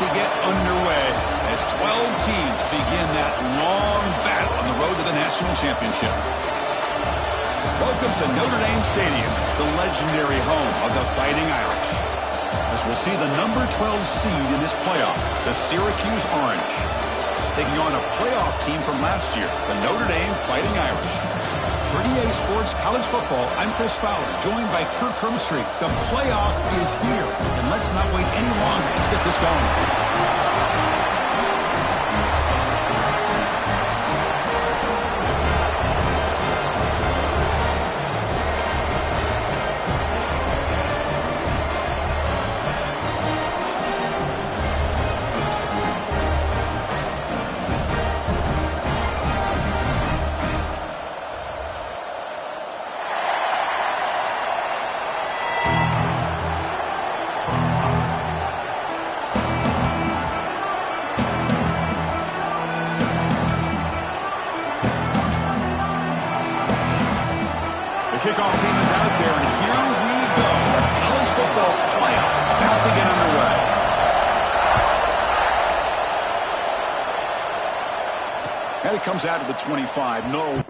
to get underway as 12 teams begin that long battle on the road to the national championship. Welcome to Notre Dame Stadium, the legendary home of the Fighting Irish, as we'll see the number 12 seed in this playoff, the Syracuse Orange, taking on a playoff team from last year, the Notre Dame Fighting Irish. For EA Sports College Football, I'm Chris Fowler, joined by Kirk Hermstreet. The playoff is here, and let's not wait any longer. Let's get this going. Kickoff team is out there, and here we go. The college football playoff about to get underway. And it comes out to the 25. No.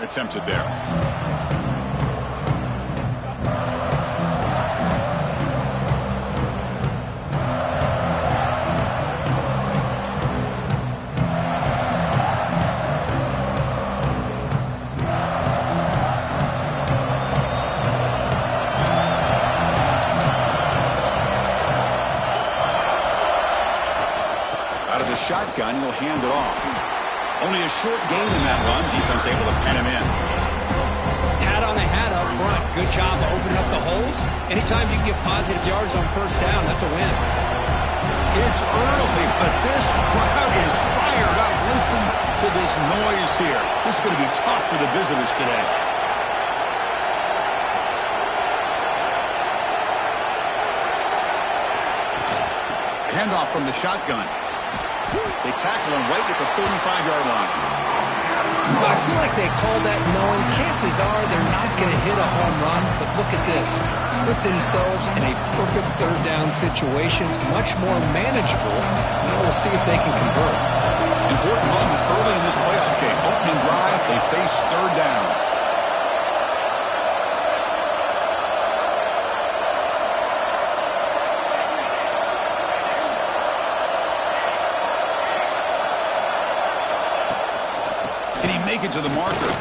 Attempted there. Out of the shotgun, he'll hand it off. Only a short gain in that run. Defense able to pen him in. Hat on a hat up front. Good job of opening up the holes. Anytime you can get positive yards on first down, that's a win. It's early, but this crowd is fired up. Listen to this noise here. This is going to be tough for the visitors today. Handoff from the shotgun. They tackle him right at the 35-yard line. I feel like they called that knowing chances are they're not going to hit a home run, but look at this. Put themselves in a perfect third down situation. It's much more manageable. Now we'll see if they can convert. Important moment early in this playoff game. Opening drive, they face third down. Make it to the marker.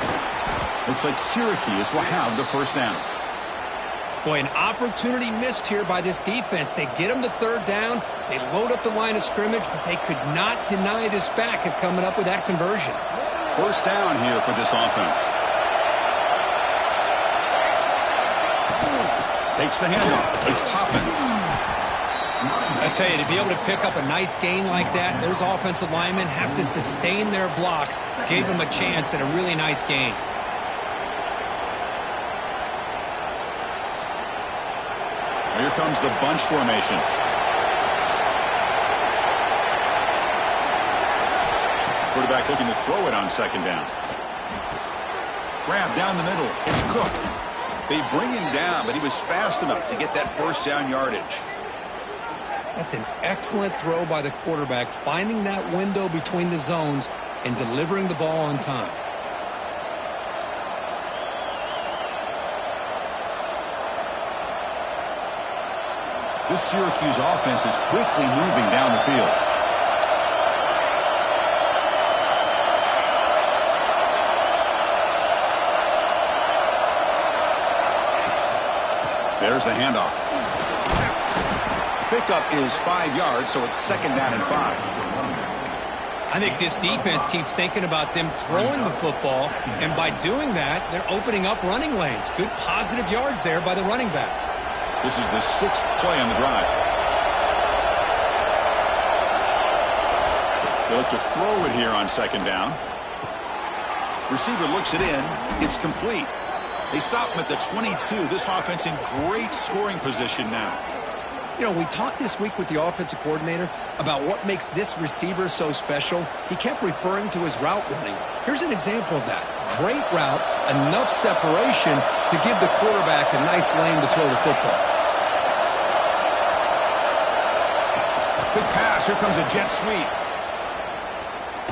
Looks like Syracuse will have the first down. Boy, an opportunity missed here by this defense. They get them to third down. They load up the line of scrimmage, but they could not deny this back of coming up with that conversion. First down here for this offense. Takes the handoff. It's Toppins. I tell you, to be able to pick up a nice gain like that, those offensive linemen have to sustain their blocks. Gave them a chance at a really nice gain. Here comes the bunch formation. Quarterback looking to throw it on second down. Grab down the middle. It's Cook. They bring him down, but he was fast enough to get that first down yardage. That's an excellent throw by the quarterback, finding that window between the zones and delivering the ball on time. This Syracuse offense is quickly moving down the field. There's the handoff. Pickup is 5 yards, so it's second down and 5. I think this defense keeps thinking about them throwing the football, and by doing that, they're opening up running lanes. Good positive yards there by the running back. This is the 6th play on the drive. They look to throw it here on second down. Receiver looks it in. It's complete. They stop him at the 22. This offense in great scoring position now. You know, we talked this week with the offensive coordinator about what makes this receiver so special. He kept referring to his route running. Here's an example of that. Great route, enough separation to give the quarterback a nice lane to throw the football. Big pass. Here comes a jet sweep.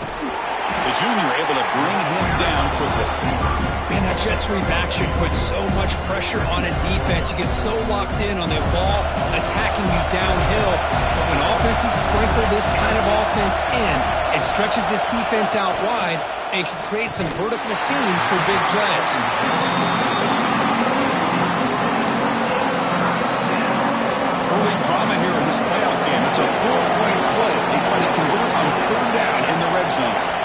The junior able to bring him down quickly. Man, that jet sweep action puts so much pressure on a defense. You get so locked in on the ball attacking you downhill. But when offenses sprinkle this kind of offense in, it stretches this defense out wide and can create some vertical seams for big plays. Early drama here in this playoff game. It's a 4-point play. They try to convert on third down in the red zone.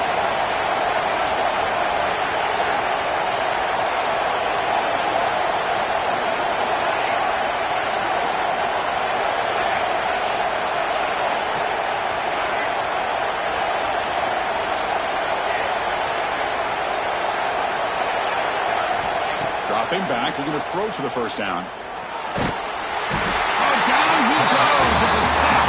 Dropping back, looking to throw for the first down. Oh, down he goes. It's a sack.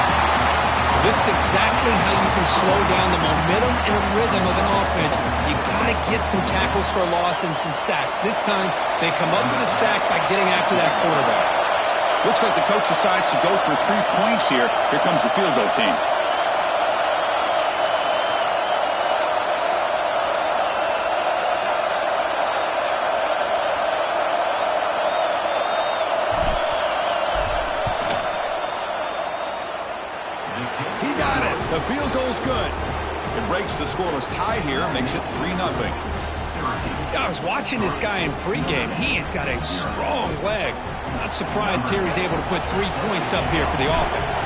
This is exactly how you can slow down the momentum and rhythm of an offense. You got to get some tackles for a loss and some sacks. This time, they come up with a sack by getting after that quarterback. Looks like the coach decides to go for 3 points here. Here comes the field goal team. The field goal's good. It breaks the scoreless tie here, makes it 3-0. I was watching this guy in pregame. He has got a strong leg. Not surprised here he's able to put 3 points up here for the offense.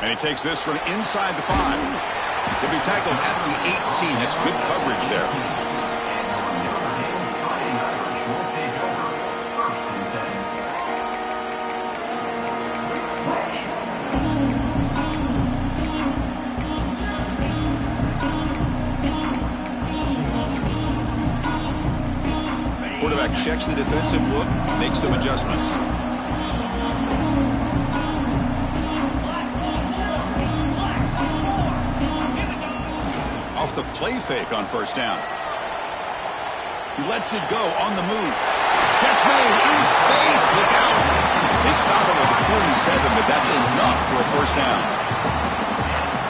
And he takes this from inside the 5. He'll be tackled at the 18. That's good coverage there. Quarterback checks the defensive look, makes some adjustments. Off the play fake on first down. He lets it go on the move. Catch made in space. Look out. They stop it with 47, but that's enough for a first down.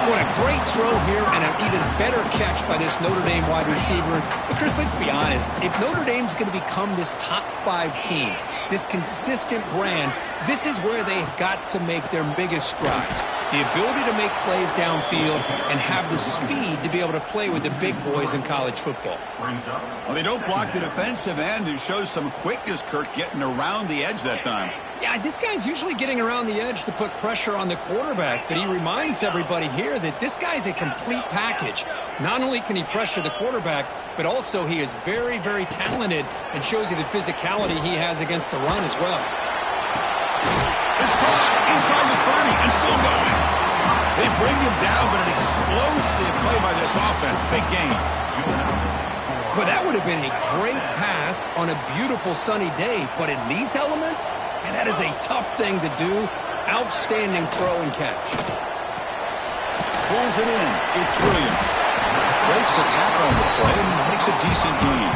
What a great throw here and an even better catch by this Notre Dame wide receiver. But Chris, let's be honest. If Notre Dame's going to become this top 5 team, this consistent brand, this is where they've got to make their biggest strides. The ability to make plays downfield and have the speed to be able to play with the big boys in college football. Well, they don't block the defensive end and shows some quickness, Kirk, getting around the edge that time. Yeah, this guy's usually getting around the edge to put pressure on the quarterback, but he reminds everybody here that this guy's a complete package. Not only can he pressure the quarterback, but also he is very, very talented and shows you the physicality he has against the run as well. It's caught inside the 30 and still going. They bring him down, but an explosive play by this offense. Big game. Well, that would have been a great pass on a beautiful sunny day, but in these elements, and that is a tough thing to do. Outstanding throw and catch. Pulls it in. It's Williams. Breaks a tackle on the play and makes a decent gain.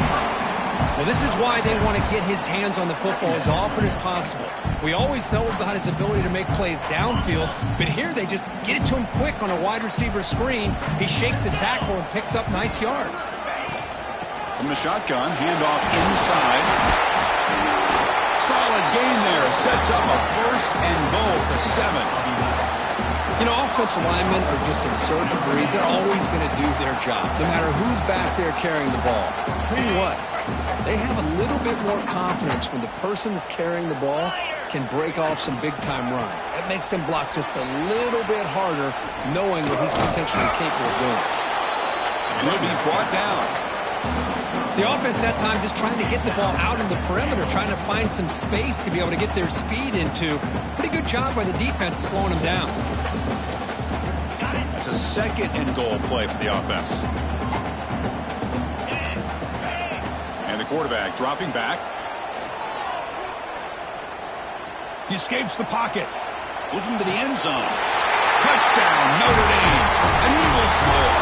Well, this is why they want to get his hands on the football as often as possible. We always know about his ability to make plays downfield, but here they just get it to him quick on a wide receiver screen. He shakes a tackle and picks up nice yards. From the shotgun, handoff inside. Solid gain there. Sets up a first and goal at the 7. You know, offensive linemen are just a certain breed. They're always going to do their job, no matter who's back there carrying the ball. I'll tell you what, they have a little bit more confidence when the person that's carrying the ball can break off some big-time runs. That makes them block just a little bit harder, knowing what he's potentially capable of doing. And he'll be brought down. The offense that time just trying to get the ball out in the perimeter, trying to find some space to be able to get their speed into. Pretty good job by the defense slowing them down. That's a second and goal play for the offense. And the quarterback dropping back. He escapes the pocket. Looking to the end zone. Touchdown, Notre Dame. And he will score.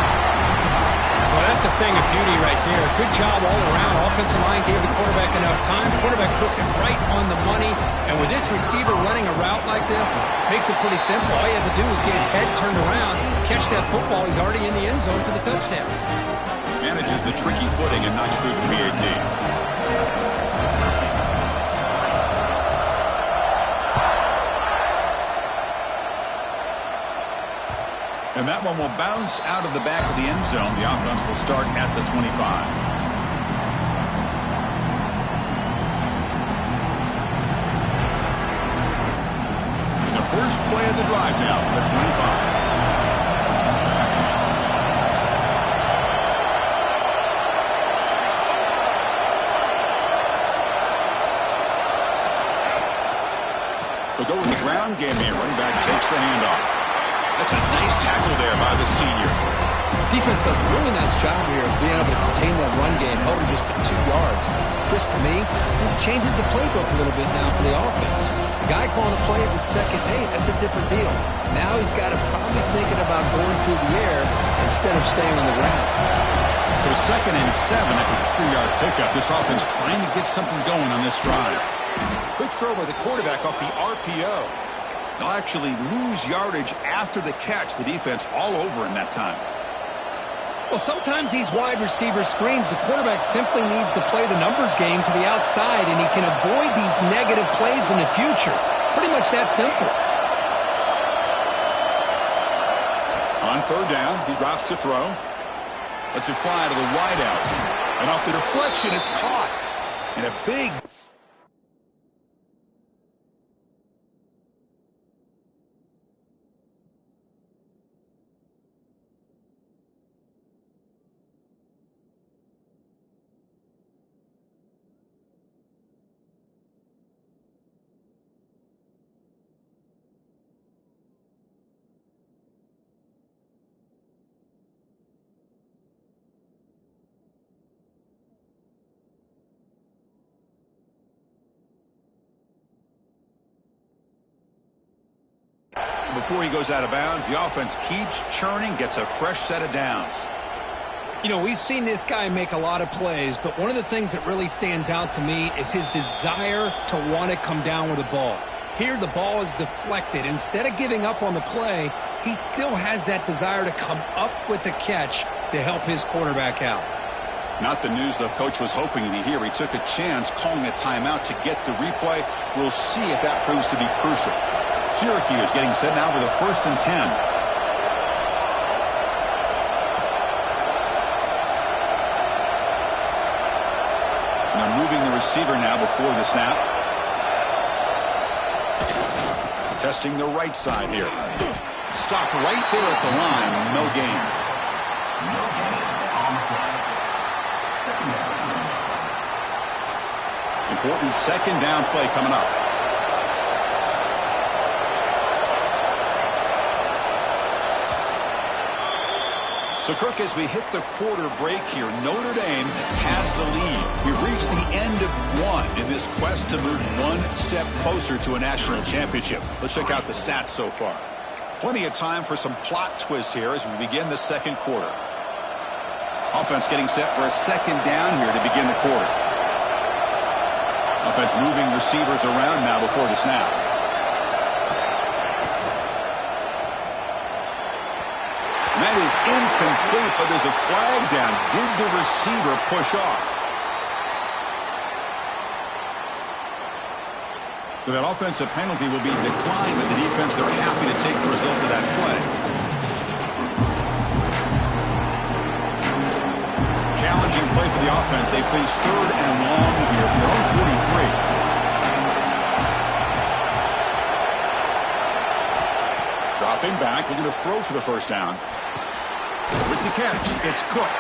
Well, that's a thing of beauty right there. Good job all around. Offensive line gave the quarterback enough time. Quarterback puts it right on the money. And with this receiver running a route like this, makes it pretty simple. All you have to do is get his head turned around, catch that football. He's already in the end zone for the touchdown. Manages the tricky footing and knocks through the PAT. And that one will bounce out of the back of the end zone. The offense will start at the 25. And the first play of the drive now for the 25. They'll go with the ground game here. Running back takes the handoff. That's a nice tackle there by the senior. Defense does a really nice job here of being able to contain that run game, held him just to 2 yards. Chris, to me, this changes the playbook a little bit now for the offense. The guy calling the plays at 2nd and 8, that's a different deal. Now he's got to probably thinking about going through the air instead of staying on the ground. So 2nd and 7 after the 3-yard pickup. This offense trying to get something going on this drive. Quick throw by the quarterback off the RPO. They'll actually lose yardage after the catch. The defense all over in that time. Well, sometimes these wide receiver screens, the quarterback simply needs to play the numbers game to the outside, and he can avoid these negative plays in the future. Pretty much that simple. On 3rd down, he drops to throw. Lets it fly to the wideout. And off the deflection, it's caught. And a big... Before he goes out of bounds, the offense keeps churning, gets a fresh set of downs. You know, we've seen this guy make a lot of plays, but one of the things that really stands out to me is his desire to want to come down with the ball. Here, the ball is deflected. Instead of giving up on the play, he still has that desire to come up with the catch to help his quarterback out. Not the news the coach was hoping to hear. He took a chance calling a timeout to get the replay. We'll see if that proves to be crucial. Syracuse getting set now with a 1st and 10. And they're moving the receiver now before the snap. Testing the right side here. Stopped right there at the line. No gain. Important 2nd down play coming up. So, Kirk, as we hit the quarter break here, Notre Dame has the lead. We've reached the end of one in this quest to move one step closer to a national championship. Let's check out the stats so far. Plenty of time for some plot twists here as we begin the second quarter. Offense getting set for a second down here to begin the quarter. Offense moving receivers around now before the snap. That is incomplete, but there's a flag down. Did the receiver push off? So that offensive penalty will be declined with the defense. They're happy to take the result of that play. Challenging play for the offense. They face third and long here from their own 43. Dropping back, looking to throw for the first down. With the catch, it's Cook.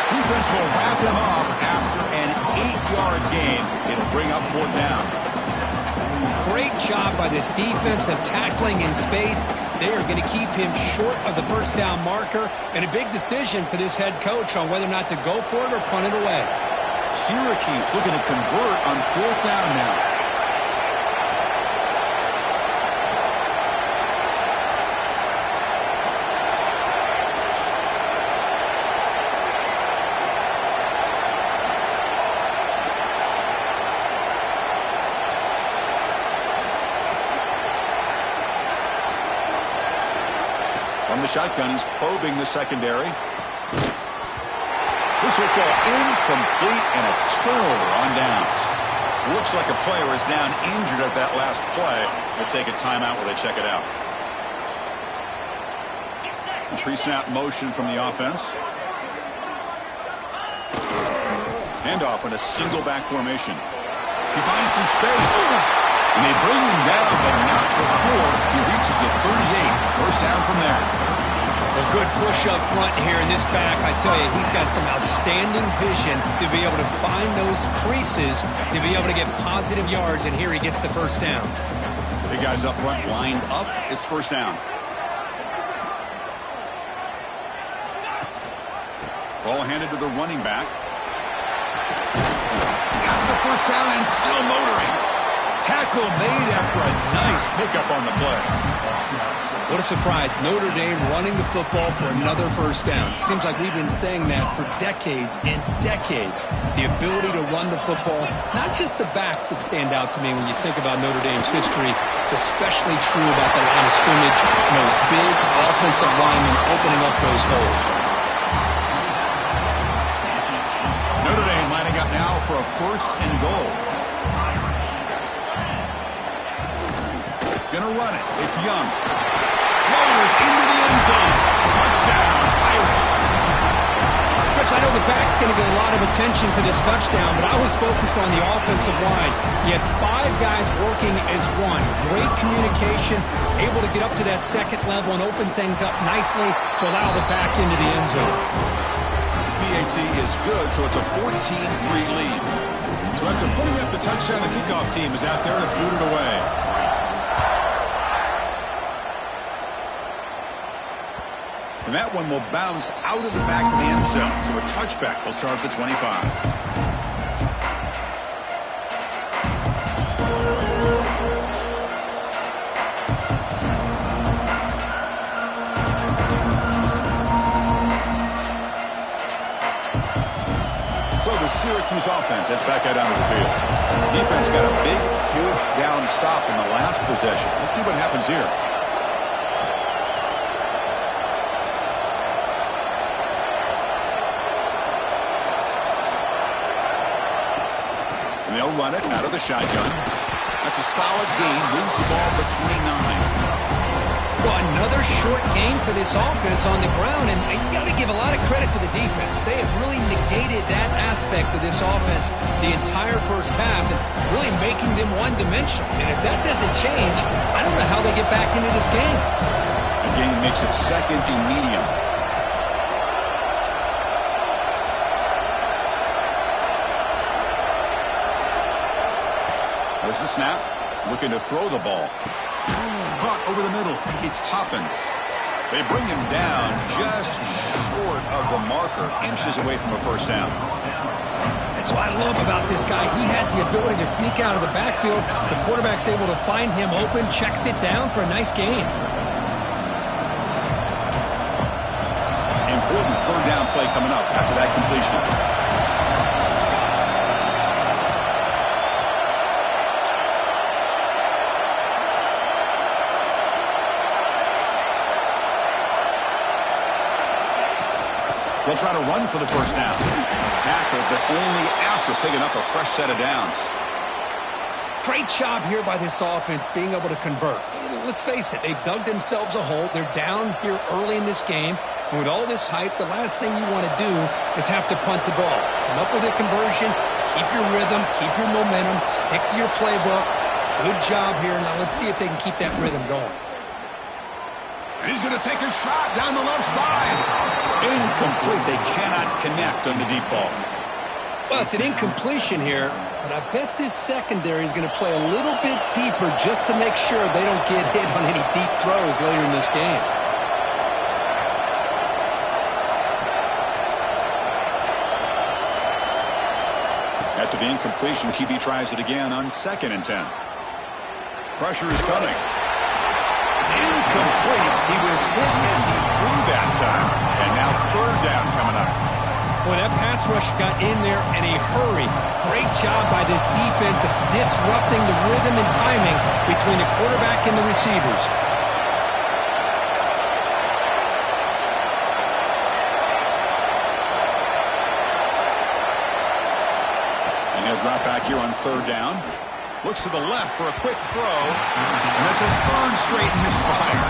Defense will wrap him up after an 8-yard gain. It'll bring up fourth down. Great job by this defense of tackling in space. They are going to keep him short of the first down marker, and a big decision for this head coach on whether or not to go for it or punt it away. Syracuse looking to convert on fourth down now. From the shotgun, he's probing the secondary. This will go incomplete and a turnover on downs. Looks like a player is down injured at that last play. We'll take a timeout while they check it out. Pre-snap motion from the offense. Handoff in a single back formation. He finds some space. And they bring him down, but not before he reaches the 38. First down from there. A good push up front here in this back. I tell you, he's got some outstanding vision to be able to find those creases, to be able to get positive yards, and here he gets the first down. Big guys up front lined up. It's first down. Ball handed to the running back. Got the first down and still motoring. Tackle made after a nice pickup on the play. What a surprise. Notre Dame running the football for another first down. Seems like we've been saying that for decades and decades. The ability to run the football, not just the backs that stand out to me when you think about Notre Dame's history. It's especially true about the line of scrimmage and those big offensive linemen opening up those holes. Notre Dame lining up now for a first and goal. Gonna run it. It's Young. Rolls into the end zone. Touchdown, Irish. Chris, I know the back's going to get a lot of attention for this touchdown, but I was focused on the offensive line. You had 5 guys working as one. Great communication, able to get up to that second level and open things up nicely to allow the back into the end zone. PAT is good, so it's a 14-3 lead. So after putting up the touchdown, the kickoff team is out there to boot it away. And that one will bounce out of the back of the end zone. So a touchback will start at the 25. So the Syracuse offense heads back out onto the field. Defense got a big fourth down stop in the last possession. Let's see what happens here. They'll run it out of the shotgun. That's a solid gain. Moves the ball to the 29. Well, another short gain for this offense on the ground, and you got to give a lot of credit to the defense. They have really negated that aspect of this offense the entire first half and really making them one-dimensional. And if that doesn't change, I don't know how they get back into this game. The game makes it second and medium. There's the snap. Looking to throw the ball. Caught over the middle. It's Toppins. They bring him down just short of the marker, inches away from a first down. That's what I love about this guy. He has the ability to sneak out of the backfield. The quarterback's able to find him open, checks it down for a nice gain. Important third down play coming up after that completion. They'll try to run for the first down. Tackle, but only after picking up a fresh set of downs. Great job here by this offense being able to convert. Let's face it, they've dug themselves a hole. They're down here early in this game. And with all this hype, the last thing you want to do is have to punt the ball. Come up with a conversion, keep your rhythm, keep your momentum, stick to your playbook. Good job here. Now let's see if they can keep that rhythm going. And he's going to take a shot down the left side. Incomplete. They cannot connect on the deep ball. Well, it's an incompletion here, but I bet this secondary is going to play a little bit deeper just to make sure they don't get hit on any deep throws later in this game. After the incompletion, QB tries it again on 2nd and 10. Pressure is coming. It's incomplete. He was hit as he threw that time. And now third down coming up. Boy, that pass rush got in there in a hurry. Great job by this defense of disrupting the rhythm and timing between the quarterback and the receivers. And he'll drop back here on third down. Looks to the left for a quick throw. And that's a third straight misfire.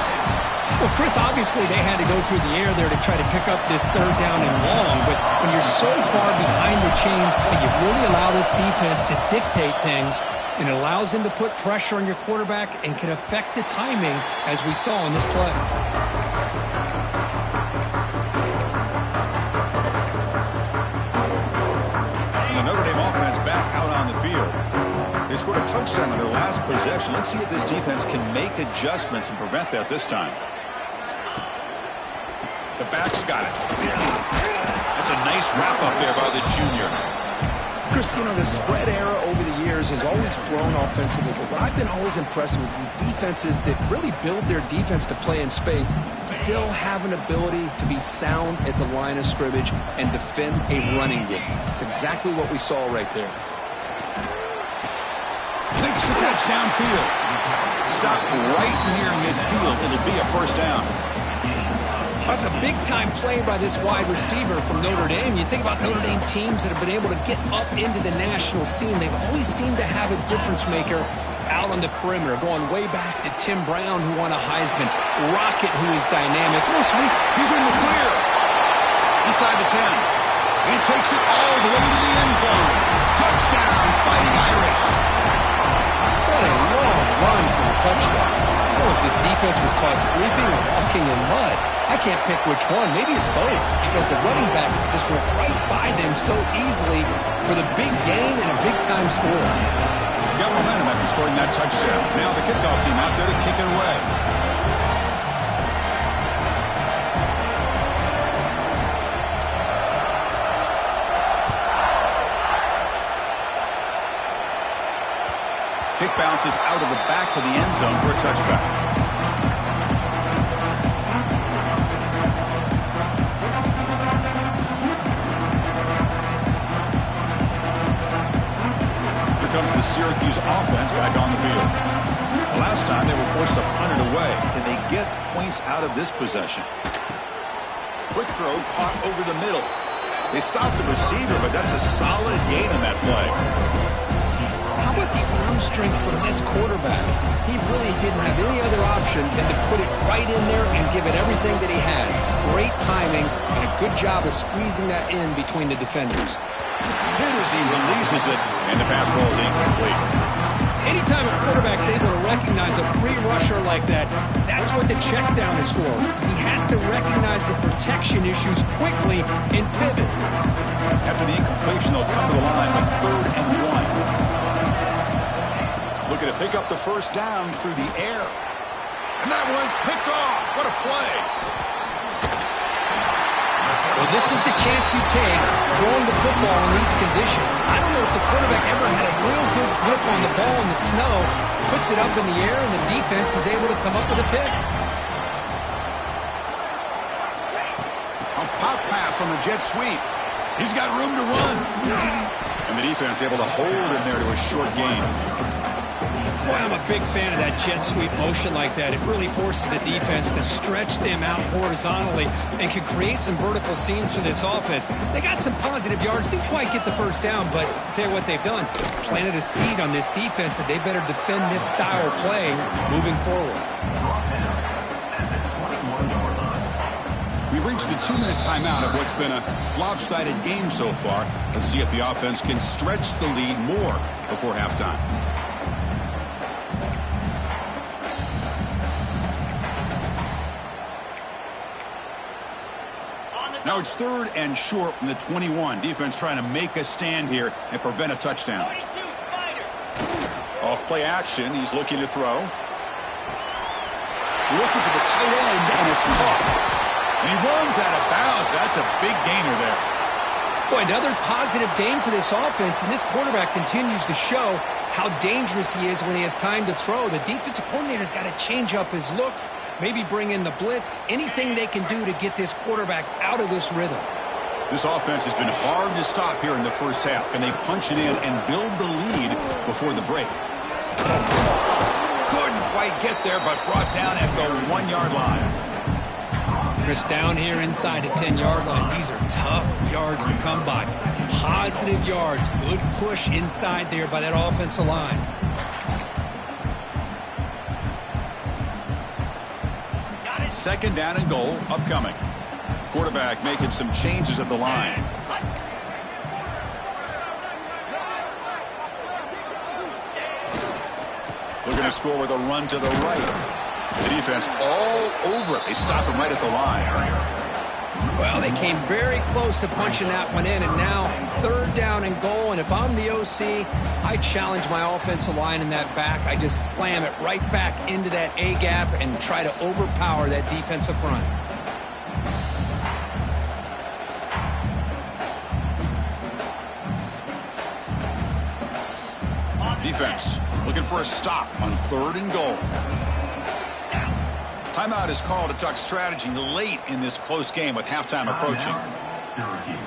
Well, Chris, obviously they had to go through the air there to try to pick up this third down and long. But when you're so far behind the chains and you really allow this defense to dictate things, it allows them to put pressure on your quarterback and can affect the timing as we saw in this play. And the Notre Dame offense back out on the field. They scored a touchdown on their last possession. Let's see if this defense can make adjustments and prevent that this time. The back's got it. That's a nice wrap up there by the junior. Chris, you know, the spread era over the years has always grown offensively, but what I've been always impressed with defenses that really build their defense to play in space still have an ability to be sound at the line of scrimmage and defend a running game. It's exactly what we saw right there. Makes the catch downfield. Stop right near midfield. It'll be a first down. That's a big-time play by this wide receiver from Notre Dame. You think about Notre Dame teams that have been able to get up into the national scene. They've always seemed to have a difference maker out on the perimeter, going way back to Tim Brown, who won a Heisman, Rocket, who is dynamic. He's in the clear. Inside the 10. He takes it all the way to the end zone. Touchdown, Fighting Irish. What a long run for the touchdown. I don't know if this defense was caught sleeping or walking in mud. I can't pick which one. Maybe it's both, because the running back just went right by them so easily for the big gain and a big-time score. Got momentum after scoring that touchdown. Now the kickoff team out there to kick it away. Kick bounces out of the back of the end zone for a touchback. Comes the Syracuse offense back on the field. Last time they were forced to punt it away. Can they get points out of this possession? Quick throw caught over the middle. They stopped the receiver, but that's a solid gain on that play. How about the arm strength from this quarterback? He really didn't have any other option than to put it right in there and give it everything that he had. Great timing and a good job of squeezing that in between the defenders. Hit as he releases it, and the pass ball is incomplete. Anytime a quarterback's able to recognize a free rusher like that, that's what the check down is for. He has to recognize the protection issues quickly and pivot. After the incompletion, they'll come to the line with 3rd and 1. Looking to pick up the first down through the air. And that one's picked off. What a play. Well, this is the chance you take throwing the football in these conditions. I don't know if the quarterback ever had a real good grip on the ball in the snow, puts it up in the air, and the defense is able to come up with a pick. A pop pass on the jet sweep. He's got room to run. And the defense able to hold him there to a short gain. Boy, I'm a big fan of that jet sweep motion like that. It really forces the defense to stretch them out horizontally and can create some vertical seams for this offense. They got some positive yards. Didn't quite get the first down, but I'll tell you what they've done. Planted a seed on this defense that they better defend this style of play moving forward. We've reached the 2-minute timeout of what's been a lopsided game so far. Let's see if the offense can stretch the lead more before halftime. Now it's 3rd and short from the 21. Defense trying to make a stand here and prevent a touchdown. Off play action. He's looking to throw. Looking for the tight end, and it's caught. And he runs out of bounds. That's a big gainer there. Boy, another positive game for this offense, and this quarterback continues to show how dangerous he is when he has time to throw. The defensive coordinator's got to change up his looks, maybe bring in the blitz, anything they can do to get this quarterback out of this rhythm. This offense has been hard to stop here in the first half. Can they punch it in and build the lead before the break? Couldn't quite get there, but brought down at the 1-yard line. Chris, down here inside the 10-yard line, these are tough yards to come by. Positive yards, good push inside there by that offensive line. Second down and goal upcoming. Quarterback making some changes at the line. Looking to score with a run to the right. The defense all over it. They stop him right at the line. Well, they came very close to punching that one in, and now 3rd down and goal. And if I'm the OC, I challenge my offensive line in that back. I just slam it right back into that A-gap and try to overpower that defensive front. Defense looking for a stop on 3rd and goal. Timeout is called to talk strategy late in this close game with halftime approaching. Syracuse.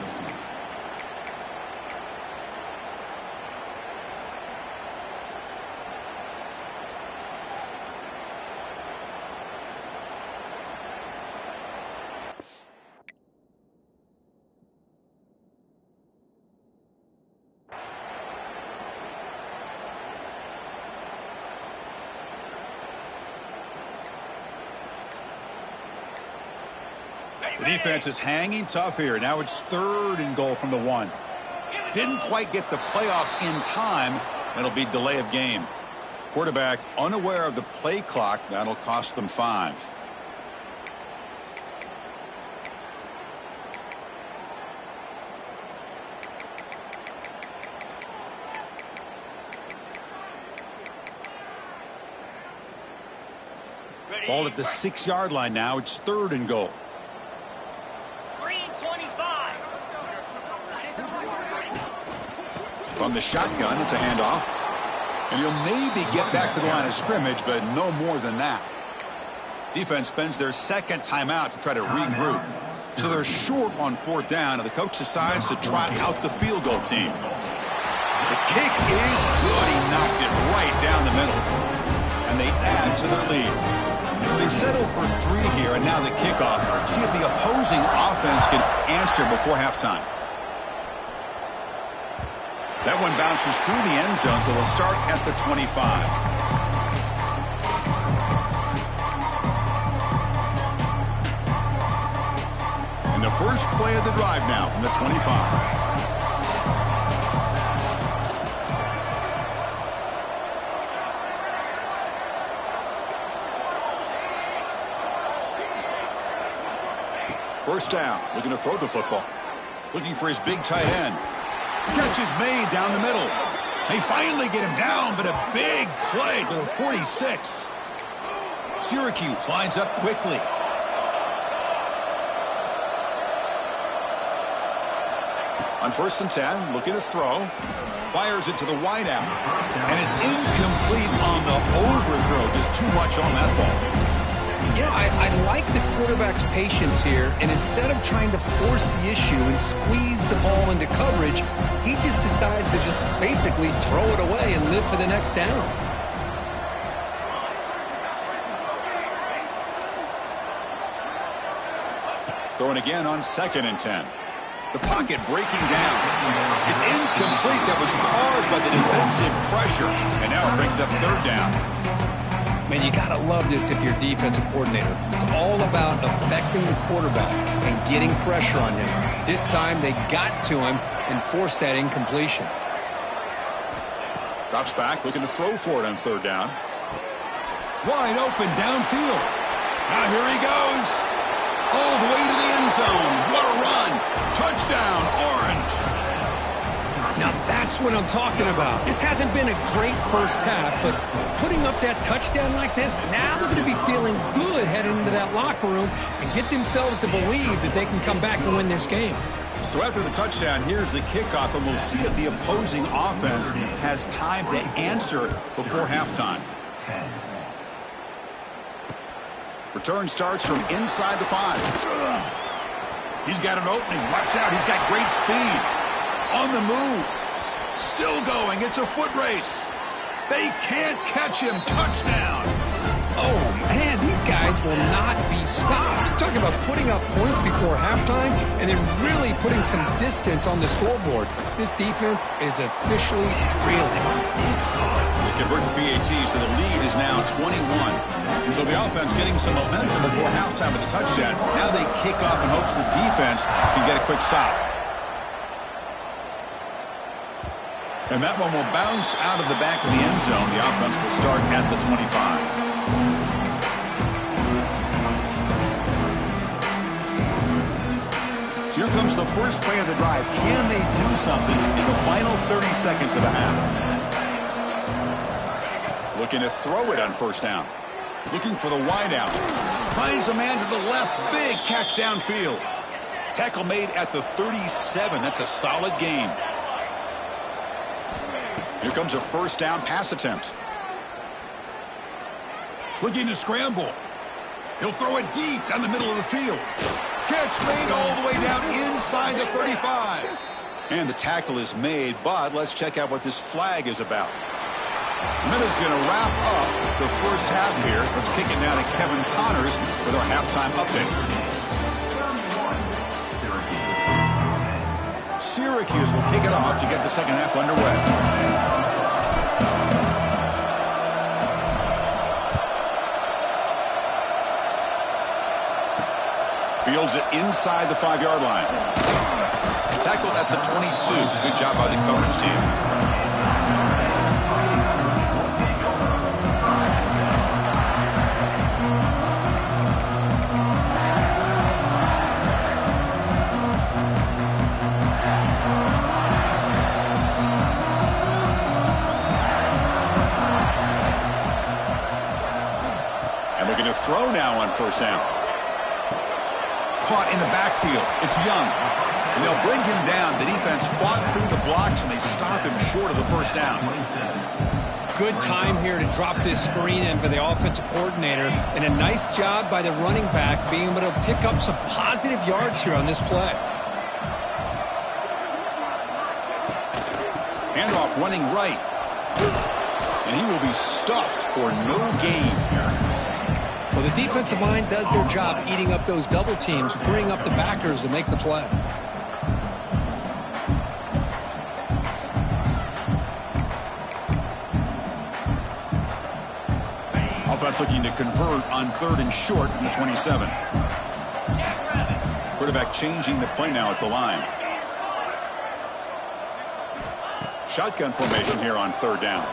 The defense is hanging tough here. Now it's 3rd and goal from the 1. Didn't quite get the playoff in time. That'll be delay of game. Quarterback unaware of the play clock. That'll cost them 5. Ball at the 6-yard line now. It's 3rd and goal. From the shotgun, it's a handoff. And he'll maybe get back to the line of scrimmage, but no more than that. Defense spends their 2nd timeout to try to regroup. So they're short on 4th down, and the coach decides to trot out the field goal team. The kick is good. He knocked it right down the middle. And they add to their lead. So they settle for 3 here, and now the kickoff. See if the opposing offense can answer before halftime. That one bounces through the end zone, so they'll start at the 25. And the first play of the drive now from the 25. First down, looking to throw the football. Looking for his big tight end. Catch is made down the middle. They finally get him down, but a big play for the 46. Syracuse lines up quickly. On 1st and 10, looking to throw. Fires it to the wideout. And it's incomplete on the overthrow. Just too much on that ball. You know, I like the quarterback's patience here, and instead of trying to force the issue and squeeze the ball into coverage, he just decides to just basically throw it away and live for the next down. Throwing again on 2nd and 10. The pocket breaking down. It's incomplete. That was caused by the defensive pressure, and now it brings up 3rd down. Man, you got to love this if you're a defensive coordinator. It's all about affecting the quarterback and getting pressure on him. This time they got to him and forced that incompletion. Drops back, looking to throw for it on 3rd down. Wide open downfield. Now here he goes. All the way to the end zone. What a run. Touchdown, Orange. Now that's what I'm talking about. This hasn't been a great first half, but putting up that touchdown like this, now they're going to be feeling good heading into that locker room and get themselves to believe that they can come back and win this game. So after the touchdown, here's the kickoff, and we'll see if the opposing offense has time to answer before halftime. Return starts from inside the 5. He's got an opening. Watch out. He's got great speed. On the move. Still going. It's a foot race. They can't catch him. Touchdown. Oh, man, these guys will not be stopped. Talking about putting up points before halftime and then really putting some distance on the scoreboard. This defense is officially reeling. They convert to PAT, so the lead is now 21. So the offense getting some momentum before halftime with the touchdown. Now they kick off in hopes the defense can get a quick stop. And that one will bounce out of the back of the end zone. The offense will start at the 25. So here comes the first play of the drive. Can they do something in the final 30 seconds of the half? Looking to throw it on 1st down. Looking for the wideout. Finds a man to the left. Big catch downfield. Tackle made at the 37. That's a solid gain. Here comes a 1st down pass attempt. Looking to scramble. He'll throw it deep down the middle of the field. Catch made all the way down inside the 35. And the tackle is made, but let's check out what this flag is about. Minutes going to wrap up the first half here. Let's kick it now to Kevin Connors with our halftime update. Syracuse will kick it off to get the second half underway. Fields it inside the 5-yard line. Tackled at the 22. Good job by the coverage team. Throw now on 1st down. Caught in the backfield. It's Young. And they'll bring him down. The defense fought through the blocks, and they stop him short of the 1st down. Good time here to drop this screen in for the offensive coordinator. And a nice job by the running back being able to pick up some positive yards here on this play. Handoff running right. And he will be stuffed for no gain here. Well, the defensive line does their job eating up those double teams, freeing up the backers to make the play. Offense looking to convert on 3rd and short from the 27. Quarterback changing the play now at the line. Shotgun formation here on 3rd down.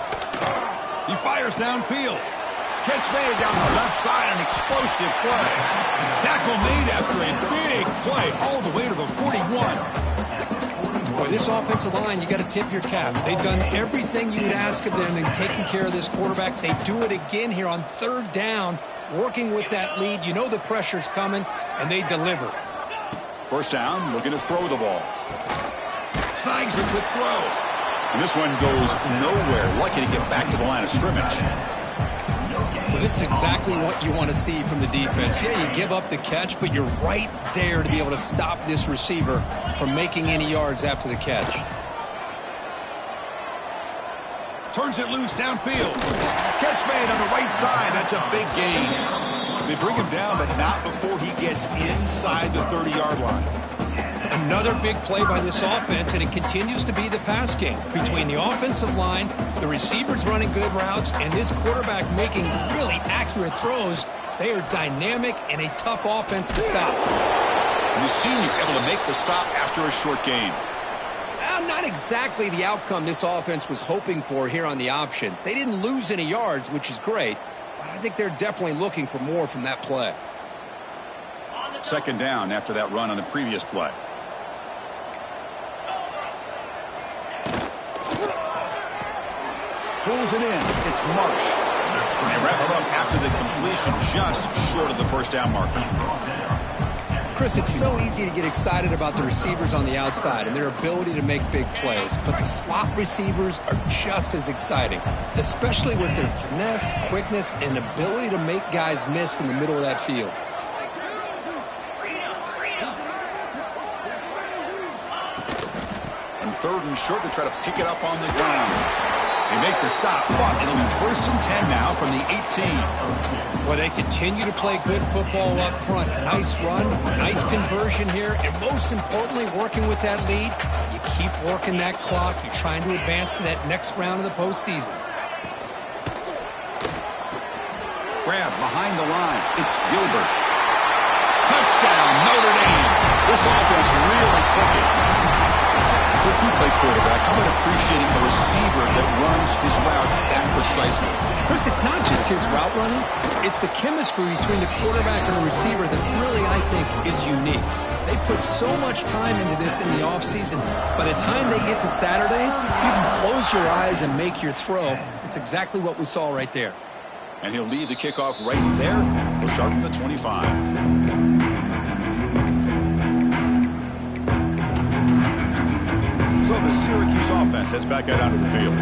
He fires downfield. Catch made down the left side, an explosive play. Tackle made after a big play all the way to the 41. Boy, this offensive line, you got to tip your cap. They've done everything you would ask of them in taking care of this quarterback. They do it again here on third down, working with that lead. You know the pressure's coming, and they deliver. First down, looking to throw the ball. Snags a quick throw. And this one goes nowhere. Lucky to get back to the line of scrimmage. Well, this is exactly what you want to see from the defense. Yeah, you give up the catch, but you're right there to be able to stop this receiver from making any yards after the catch. Turns it loose downfield. Catch made on the right side. That's a big gain. They bring him down, but not before he gets inside the 30-yard line. Another big play by this offense, and it continues to be the pass game. Between the offensive line, the receivers running good routes, and this quarterback making really accurate throws, they are dynamic and a tough offense to stop. And the senior able to make the stop after a short gain. Not exactly the outcome this offense was hoping for here on the option. They didn't lose any yards, which is great, but I think they're definitely looking for more from that play. Second down after that run on the previous play. Pulls it in. It's Marsh. And they wrap it up after the completion, just short of the first down marker. Chris, it's so easy to get excited about the receivers on the outside and their ability to make big plays, but the slot receivers are just as exciting, especially with their finesse, quickness, and ability to make guys miss in the middle of that field. And third and short, they try to pick it up on the ground. They make the stop, but it'll be first and 10 now from the 18. Well, they continue to play good football up front. Nice run, nice conversion here, and most importantly, working with that lead, you keep working that clock. You're trying to advance to that next round of the postseason. Grab behind the line. It's Gilbert. Touchdown, Notre Dame. This offense really clicking. If you play quarterback, how about appreciating a receiver that runs his routes that precisely? Chris, it's not just his route running. It's the chemistry between the quarterback and the receiver that really, I think, is unique. They put so much time into this in the offseason. By the time they get to Saturdays, you can close your eyes and make your throw. It's exactly what we saw right there. And he'll lead the kickoff right there. We'll start from the 25. So the Syracuse offense heads back out onto the field.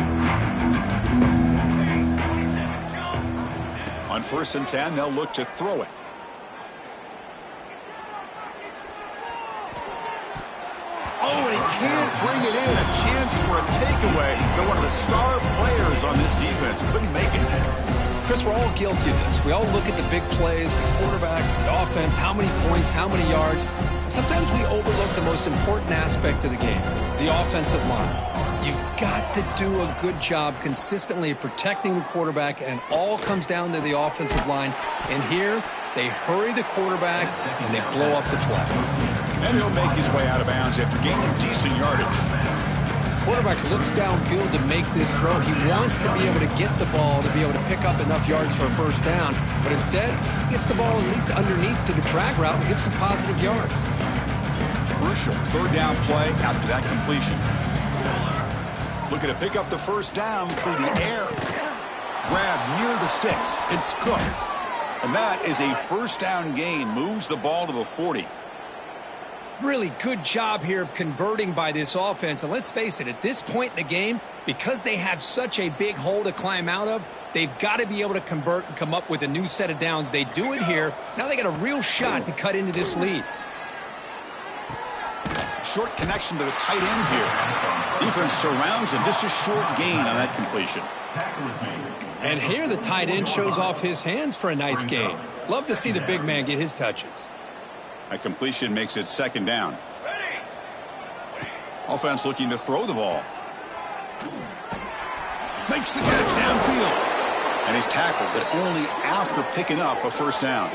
On first and 10, they'll look to throw it. Oh, and he can't bring it in. A chance for a takeaway. But one of the star players on this defense couldn't make it. Chris, we're all guilty of this. We all look at the big plays, the quarterbacks, the offense, how many points, how many yards. And sometimes we overlook the most important aspect of the game, the offensive line. You've got to do a good job consistently of protecting the quarterback, and it all comes down to the offensive line. And here, they hurry the quarterback, and they blow up the play. And he'll make his way out of bounds after gaining decent yardage. Quarterback looks downfield to make this throw. He wants to be able to get the ball to be able to pick up enough yards for a first down, but instead, he gets the ball at least underneath to the drag route and gets some positive yards. Crucial third down play after that completion. Looking to pick up the first down through the air. Grab near the sticks. It's Cook. And that is a first down gain. Moves the ball to the 40. Really good job here of converting by this offense. And let's face it, at this point in the game, because they have such a big hole to climb out of, they've got to be able to convert and come up with a new set of downs. They do it here. Now they got a real shot to cut into this lead. Short connection to the tight end here. Defense surrounds him. Just a short gain on that completion. And here the tight end shows off his hands for a nice gain. Love to see the big man get his touches. A completion makes it second down. Offense looking to throw the ball. Makes the catch downfield. And he's tackled, but only after picking up a first down.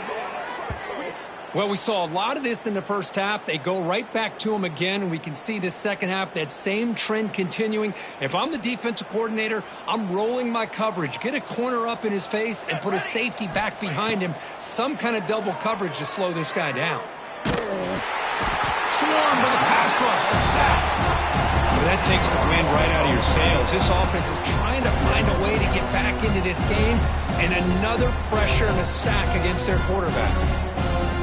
Well, we saw a lot of this in the first half. They go right back to him again, and we can see the second half, that same trend continuing. If I'm the defensive coordinator, I'm rolling my coverage. Get a corner up in his face and put a safety back behind him. Some kind of double coverage to slow this guy down. Swarm with a pass rush. A sack. Well, that takes the wind right out of your sails. This offense is trying to find a way to get back into this game, and another pressure and a sack against their quarterback.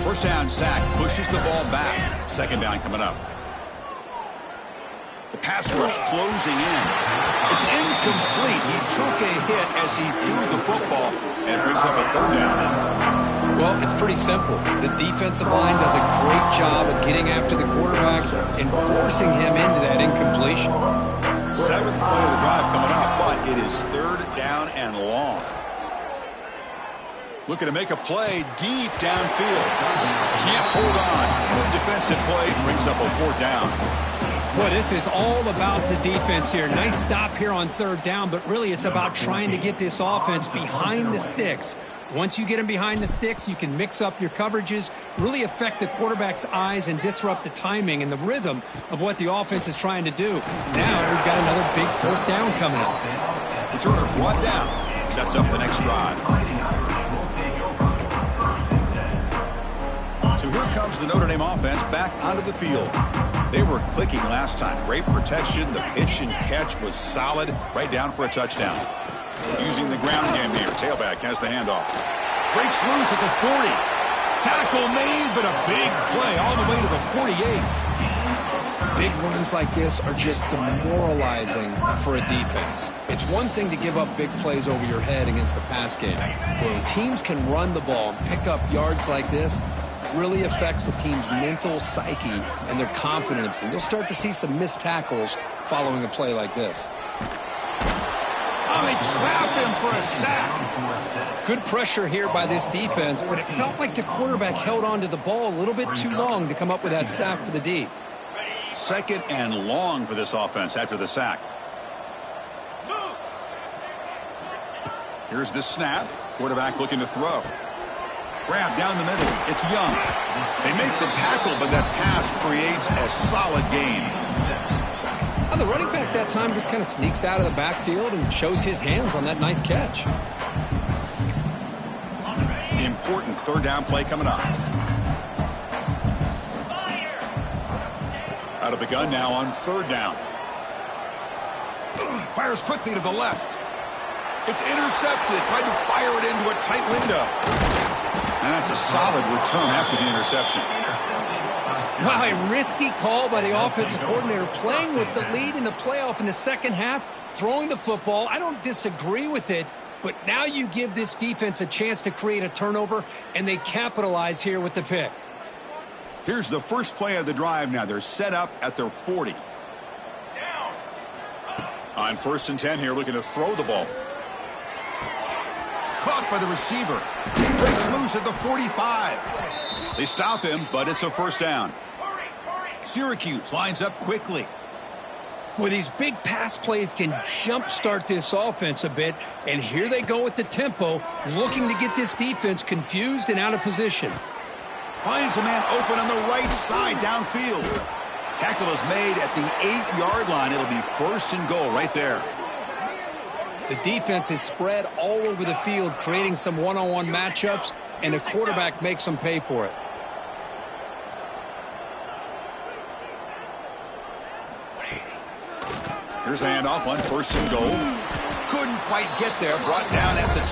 First down sack pushes the ball back. Second down coming up. The pass rush closing in. It's incomplete. He took a hit as he threw the football and brings up a third down. Well, it's pretty simple. The defensive line does a great job of getting after the quarterback and forcing him into that incompletion. Seventh play of the drive coming up, but it is third down and long. Looking to make a play deep downfield. Can't hold on. Good defensive play brings up a fourth down. Boy, this is all about the defense here. Nice stop here on third down, but really it's about trying to get this offense behind the sticks. Once you get them behind the sticks, you can mix up your coverages, really affect the quarterback's eyes and disrupt the timing and the rhythm of what the offense is trying to do. Now we've got another big fourth down coming up. Returner brought down. Sets up the next drive. So here comes the Notre Dame offense back onto the field. They were clicking last time. Great protection. The pitch and catch was solid. Right down for a touchdown. Using the ground game here. Tailback has the handoff. Breaks loose at the 40. Tackle made, but a big play all the way to the 48. Big runs like this are just demoralizing for a defense. It's one thing to give up big plays over your head against the pass game. When teams can run the ball and pick up yards like this, really affects the team's mental psyche and their confidence. And you'll start to see some missed tackles following a play like this. Oh, they trap him for a sack. Good pressure here by this defense, but it felt like the quarterback held on to the ball a little bit too long to come up with that sack for the D. Second and long for this offense after the sack. Here's the snap. Quarterback looking to throw. Grab down the middle. It's Young. They make the tackle, but that pass creates a solid gain. Well, the running back that time just kind of sneaks out of the backfield and shows his hands on that nice catch. Important third down play coming up. Out of the gun now on third down. Fires quickly to the left. It's intercepted. Tried to fire it into a tight window. And that's a solid return after the interception. Wow, a risky call by the offensive coordinator, playing with the lead in the playoff in the second half, throwing the football. I don't disagree with it, but now you give this defense a chance to create a turnover, and they capitalize here with the pick. Here's the first play of the drive now. They're set up at their 40. On first and 10 here, looking to throw the ball. Caught by the receiver. Breaks loose at the 45. They stop him, but it's a first down. Syracuse lines up quickly. Well, these big pass plays can jumpstart this offense a bit, and here they go with the tempo, looking to get this defense confused and out of position. Finds a man open on the right side downfield. Tackle is made at the 8-yard line. It'll be first and goal right there. The defense is spread all over the field, creating some one-on-one matchups, and the quarterback makes them pay for it. Here's the handoff on first and goal. Couldn't quite get there. Brought down at the 2.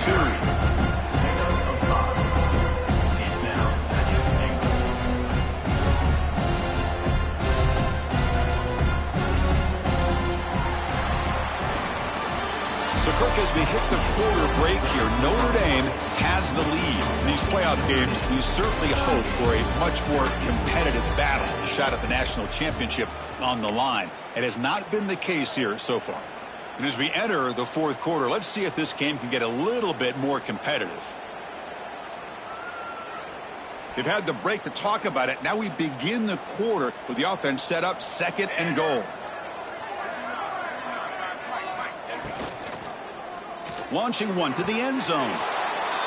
So, Kirk, as we hit the quarter break here, Notre Dame has the lead. In these playoff games, we certainly hope for a much more competitive battle, a shot at the national championship on the line. It has not been the case here so far. And as we enter the fourth quarter, let's see if this game can get a little bit more competitive. They've had the break to talk about it. Now we begin the quarter with the offense set up second and goal. Launching one to the end zone.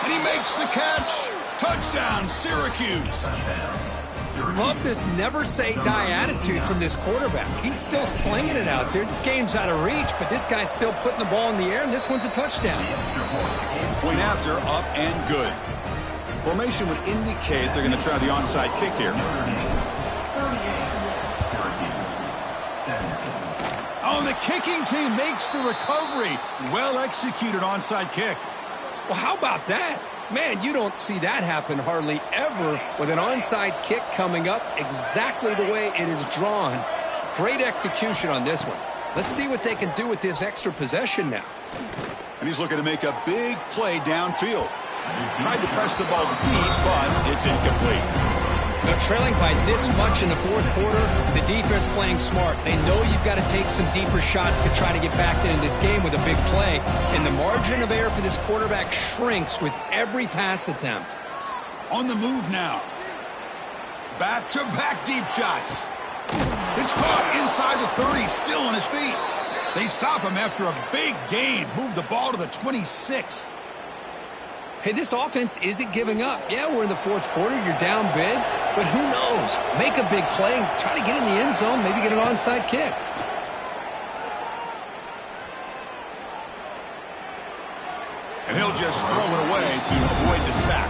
And he makes the catch. Touchdown, Syracuse. Love this never-say-die attitude from this quarterback. He's still slinging it out there. This game's out of reach, but this guy's still putting the ball in the air, and this one's a touchdown. Point after, up and good. Formation would indicate they're going to try the onside kick here. kicking team makes the recovery. Well executed onside kick. Well, how about that? Man, you don't see that happen hardly ever with an onside kick coming up exactly the way it is drawn. Great execution on this one. Let's see what they can do with this extra possession now. And he's looking to make a big play downfield. Tried to press the ball deep, but it's incomplete. Now, trailing by this much in the fourth quarter, the defense playing smart. They know you've got to take some deeper shots to try to get back into this game with a big play. And the margin of error for this quarterback shrinks with every pass attempt. On the move now. Back-to-back deep shots. It's caught inside the 30, still on his feet. They stop him after a big gain. Move the ball to the 26. Hey, this offense isn't giving up. Yeah, we're in the fourth quarter. You're down big. But who knows? Make a big play and try to get in the end zone, maybe get an onside kick. And he'll just throw it away to avoid the sack.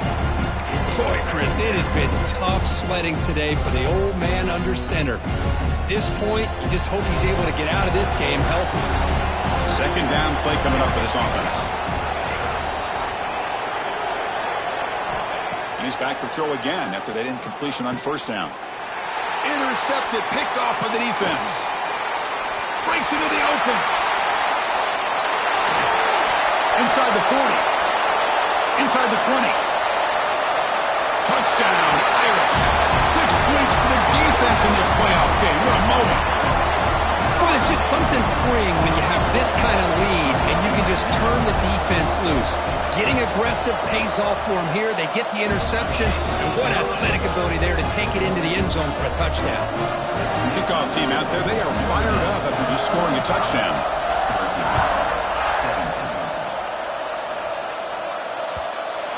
Boy, Chris, it has been tough sledding today for the old man under center. At this point, you just hope he's able to get out of this game healthy. Second down play coming up for this offense. And he's back to throw again after that incompletion on first down. Intercepted, picked off by the defense. Breaks into the open. Inside the 40. Inside the 20. Touchdown, Irish. 6 points for the defense in this playoff game. What a moment. Well, it's just something freeing when you have this kind of lead and you can just turn the defense loose. Getting aggressive pays off for them here. They get the interception, and what athletic ability there to take it into the end zone for a touchdown. Kickoff team out there, they are fired up after just scoring a touchdown.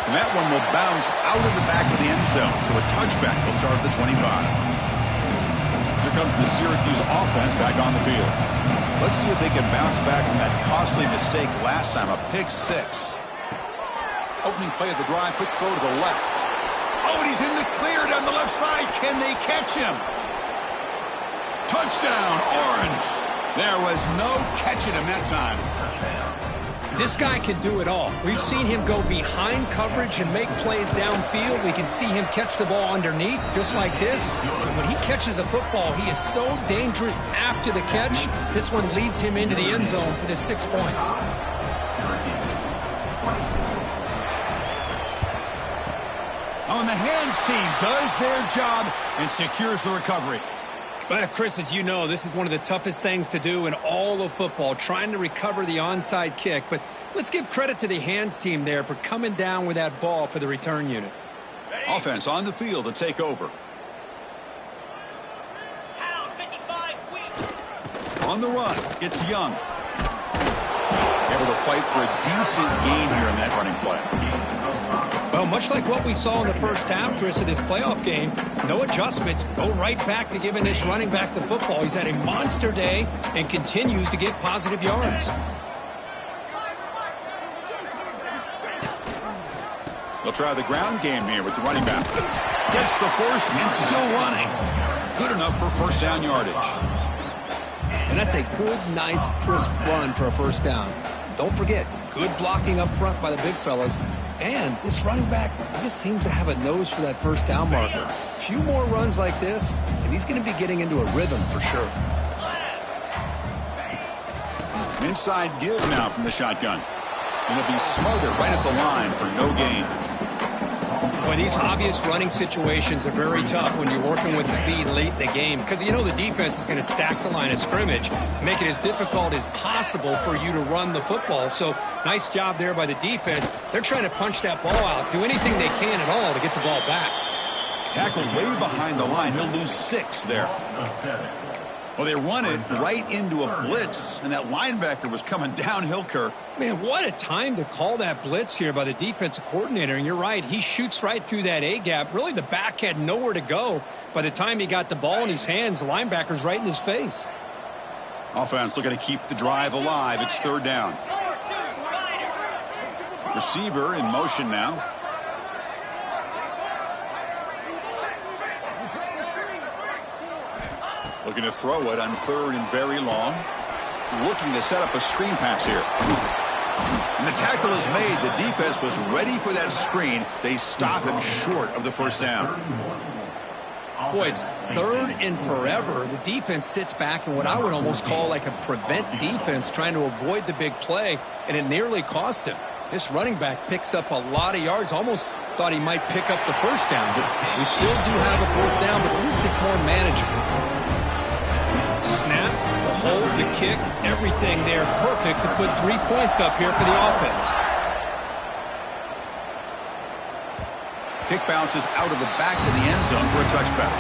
And that one will bounce out of the back of the end zone, so a touchback will start at the 25. Here comes the Syracuse offense back on the field. Let's see if they can bounce back from that costly mistake last time, a pick six. Opening play of the drive, quick throw to the left. Oh, and he's in the clear down the left side. Can they catch him? Touchdown, Orange. There was no catching him that time. This guy can do it all. We've seen him go behind coverage and make plays downfield. We can see him catch the ball underneath, just like this. And when he catches a football, he is so dangerous after the catch. This one leads him into the end zone for the 6 points. On the hands team does their job and secures the recovery. Well, Chris, as you know, this is one of the toughest things to do in all of football, trying to recover the onside kick. But let's give credit to the hands team there for coming down with that ball for the return unit. Offense on the field to take over. On the run, it's Young. Able to fight for a decent gain here in that running play. Well, much like what we saw in the first half, Chris, of this playoff game, no adjustments. Go right back to giving this running back to football. He's had a monster day and continues to get positive yards. They'll try the ground game here with the running back. Gets the first and still running. Good enough for first down yardage. And that's a good, nice, crisp run for a first down. Don't forget, good blocking up front by the big fellas. And this running back just seems to have a nose for that first down marker. A few more runs like this, and he's going to be getting into a rhythm for sure. An inside give now from the shotgun. And it'll be smothered right at the line for no gain. Boy, these obvious running situations are very tough when you're working with the lead late in the game, because you know the defense is going to stack the line of scrimmage, make it as difficult as possible for you to run the football. So nice job there by the defense. They're trying to punch that ball out, do anything they can at all to get the ball back. Tackled way behind the line. He'll lose 6 there. Well, they run it right into a blitz, and that linebacker was coming downhill, Kirk. Man, what a time to call that blitz here by the defensive coordinator. And you're right, he shoots right through that A-gap. Really, the back had nowhere to go. By the time he got the ball in his hands, the linebacker's right in his face. Offense looking to keep the drive alive. It's third down. Receiver in motion now. Looking to throw it on third and very long. looking to set up a screen pass here. And the tackle is made. The defense was ready for that screen. They stop him short of the first down. Boy, it's 3rd and forever. The defense sits back in what I would almost call like a prevent defense, trying to avoid the big play, and it nearly cost him. This running back picks up a lot of yards. Almost thought he might pick up the first down, but we still do have a 4th down, but at least it's more manageable. Snap, the hold, the kick, everything there perfect to put 3 points up here for the offense. Kick bounces out of the back of the end zone for a touchback.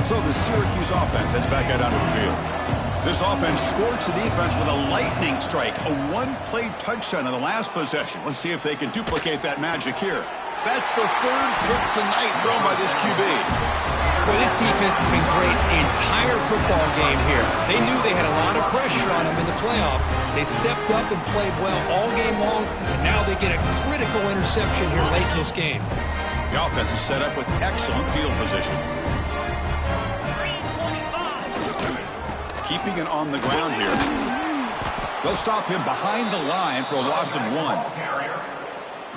So the Syracuse offense heads back out onto the field. This offense scorched the defense with a lightning strike, a 1-play touchdown in the last possession. Let's see if they can duplicate that magic here. That's the 3rd pick tonight thrown by this QB. Well, this defense has been great the entire football game here. They knew they had a lot of pressure on them in the playoff. They stepped up and played well all game long, and now they get a critical interception here late in this game. The offense is set up with excellent field position. Keeping it on the ground here. They'll stop him behind the line for a loss of 1.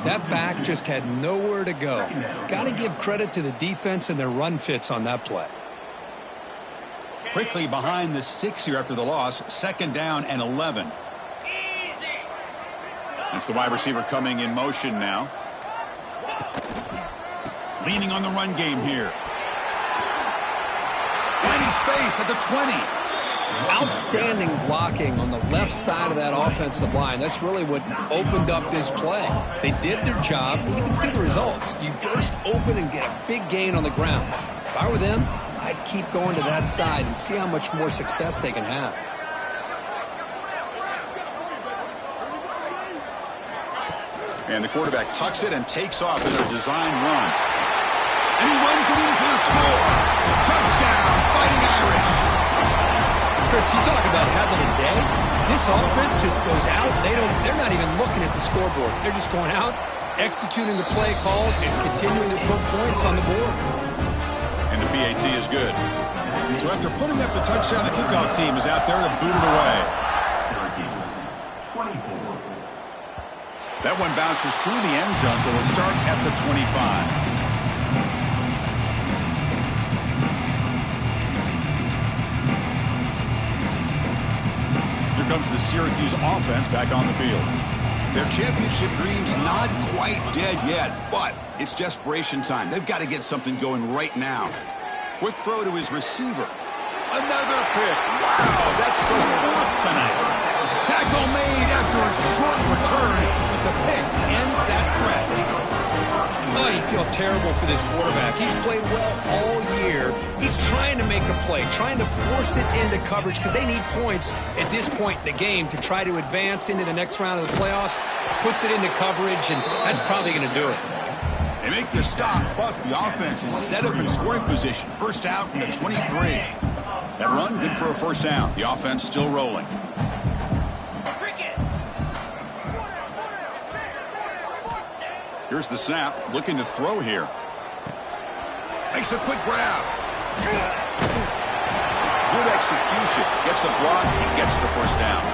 That back just had nowhere to go. Got to give credit to the defense and their run fits on that play. Quickly behind the sticks here after the loss. 2nd down and 11. It's the wide receiver coming in motion now. Leaning on the run game here. Finding space at the 20. Outstanding blocking on the left side of that offensive line. That's really what opened up this play. They did their job, and you can see the results. You burst open and get a big gain on the ground. If I were them, I'd keep going to that side and see how much more success they can have. And the quarterback tucks it and takes off as a design run. And he runs it in for the score. Touchdown, Fighting Irish. Chris, you talk about having a day. This offense just goes out. They're not even looking at the scoreboard. They're just going out, executing the play called, and continuing to put points on the board. And the PAT is good. So after putting up the touchdown, the kickoff team is out there to boot it away. That one bounces through the end zone, so they'll start at the 25. Comes the Syracuse offense back on the field. Their championship dreams not quite dead yet, but it's desperation time. They've got to get something going right now. Quick throw to his receiver. Another pick. Wow, that's the 4th tonight. Tackle made after a short return, but the pick ends that threat. Oh, you feel terrible for this quarterback. He's played well all year. He's trying to make a play, trying to force it into coverage because they need points at this point in the game to try to advance into the next round of the playoffs. Puts it into coverage, and that's probably going to do it. They make the stop, but the offense is set up in scoring position. First down from the 23. That run, good for a first down. The offense still rolling. Here's the snap, looking to throw here. Makes a quick grab. Good execution. Gets the block and gets the first down.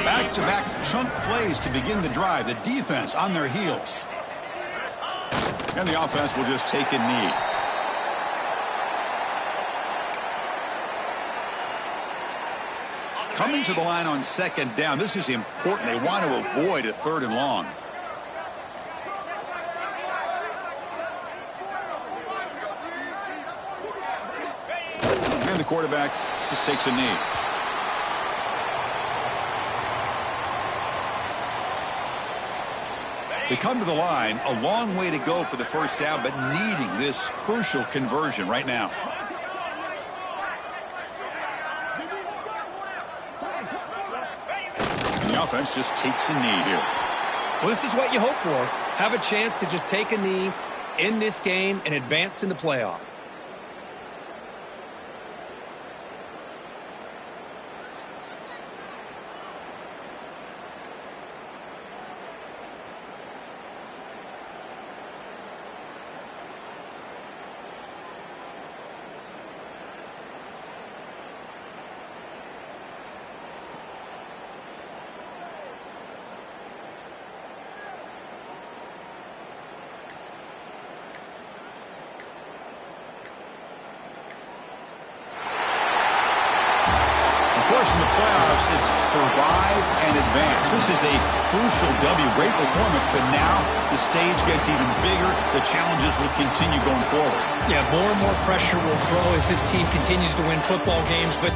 Back-to-back chunk plays to begin the drive. The defense on their heels. And the offense will just take a knee. Coming to the line on 2nd down. This is important. They want to avoid a 3rd and long. And the quarterback just takes a knee. They come to the line, a long way to go for the first down, but needing this crucial conversion right now. And the offense just takes a knee here. Well, this is what you hope for. Have a chance to just take a knee in this game and advance in the playoff. and advance. This is a crucial W. Great performance, but now the stage gets even bigger. The challenges will continue going forward. Yeah, more and more pressure will grow as this team continues to win football games, but